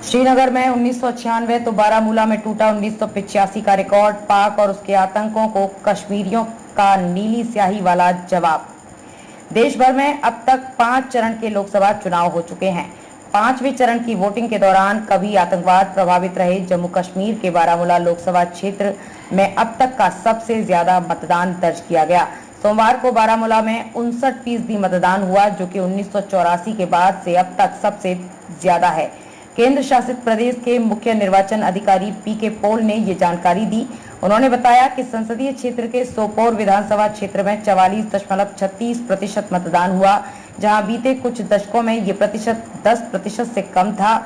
श्रीनगर में 1996 तो बारामूला में टूटा 1985 का रिकॉर्ड। पाक और उसके आतंकों को कश्मीरियों का नीली स्याही वाला जवाब। देश भर में अब तक 5 चरण के लोकसभा चुनाव हो चुके हैं। 5वें चरण की वोटिंग के दौरान कभी आतंकवाद प्रभावित रहे जम्मू कश्मीर के बारामूला लोकसभा क्षेत्र में अब तक का सबसे ज्यादा मतदान दर्ज किया गया। सोमवार को बारामूला में 59% मतदान हुआ, जो कि 1984 के बाद से अब तक सबसे ज्यादा है। केंद्र शासित प्रदेश के मुख्य निर्वाचन अधिकारी पीके पॉल ने ये जानकारी दी। उन्होंने बताया कि संसदीय क्षेत्र के सोपोर विधानसभा क्षेत्र में 44.36% मतदान हुआ, जहां बीते कुछ दशकों में ये प्रतिशत 10% से कम था।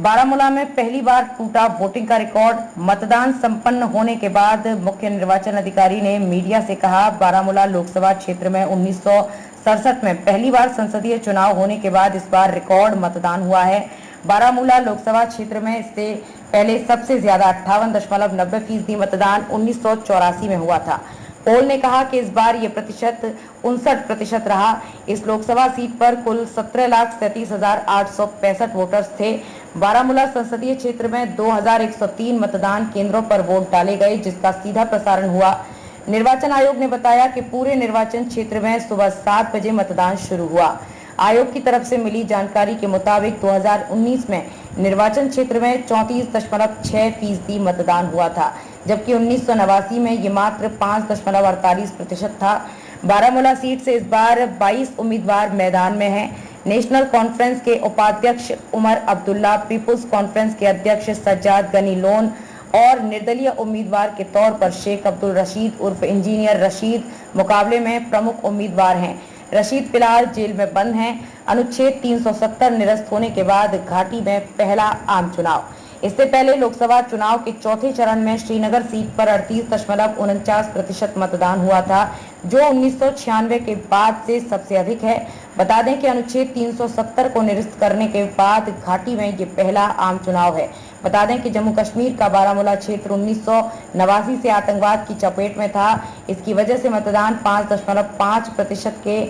बारामूला में पहली बार टूटा वोटिंग का रिकॉर्ड। मतदान संपन्न होने के बाद मुख्य निर्वाचन अधिकारी ने मीडिया से कहा, बारामूला लोकसभा क्षेत्र में 1967 में पहली बार संसदीय चुनाव होने के बाद इस बार रिकॉर्ड मतदान हुआ है। बारामूला लोकसभा क्षेत्र में इससे पहले सबसे ज्यादा 58.90% मतदान 1984 में हुआ था। पोल ने कहा कि इस बार ये प्रतिशत 59% रहा। इस लोकसभा सीट पर कुल 17,37,865 वोटर्स थे। बारामूला संसदीय क्षेत्र में 2,103 मतदान केंद्रों पर वोट डाले गए, जिसका सीधा प्रसारण हुआ। निर्वाचन आयोग ने बताया कि पूरे निर्वाचन क्षेत्र में सुबह 7 बजे मतदान शुरू हुआ। आयोग की तरफ से मिली जानकारी के मुताबिक 2019 में निर्वाचन क्षेत्र में 34.6% मतदान हुआ था, जबकि 1989 में ये मात्र 5.48% था। बारामूला सीट से इस बार 22 उम्मीदवार मैदान में हैं। नेशनल कॉन्फ्रेंस के उपाध्यक्ष उमर अब्दुल्ला, पीपुल्स कॉन्फ्रेंस के अध्यक्ष सज्जाद गनी लोन और निर्दलीय उम्मीदवार के तौर पर शेख अब्दुल रशीद उर्फ इंजीनियर रशीद मुकाबले में प्रमुख उम्मीदवार हैं। रशीद फिलहाल जेल में बंद हैं। अनुच्छेद 370 निरस्त होने के बाद घाटी में पहला आम चुनाव। इससे पहले लोकसभा चुनाव के चौथे चरण में श्रीनगर सीट पर 38.49% मतदान हुआ था, जो 1996 के बाद से सबसे अधिक है। बता दें कि अनुच्छेद 370 को निरस्त करने के बाद घाटी में ये पहला आम चुनाव है। बता दें कि जम्मू कश्मीर का बारामूला क्षेत्र 1989 से आतंकवाद की चपेट में था। इसकी वजह से मतदान 5.5% के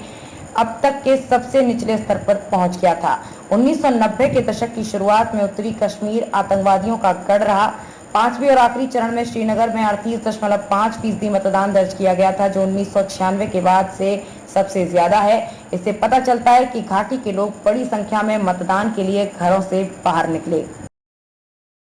अब तक के सबसे निचले स्तर पर पहुंच गया था। 1990 के दशक की शुरुआत में उत्तरी कश्मीर आतंकवादियों का गढ़ रहा। 5वें और आखिरी चरण में श्रीनगर में 38.5% मतदान दर्ज किया गया था, जो 1996 के बाद से सबसे ज्यादा है। इससे पता चलता है कि घाटी के लोग बड़ी संख्या में मतदान के लिए घरों से बाहर निकले।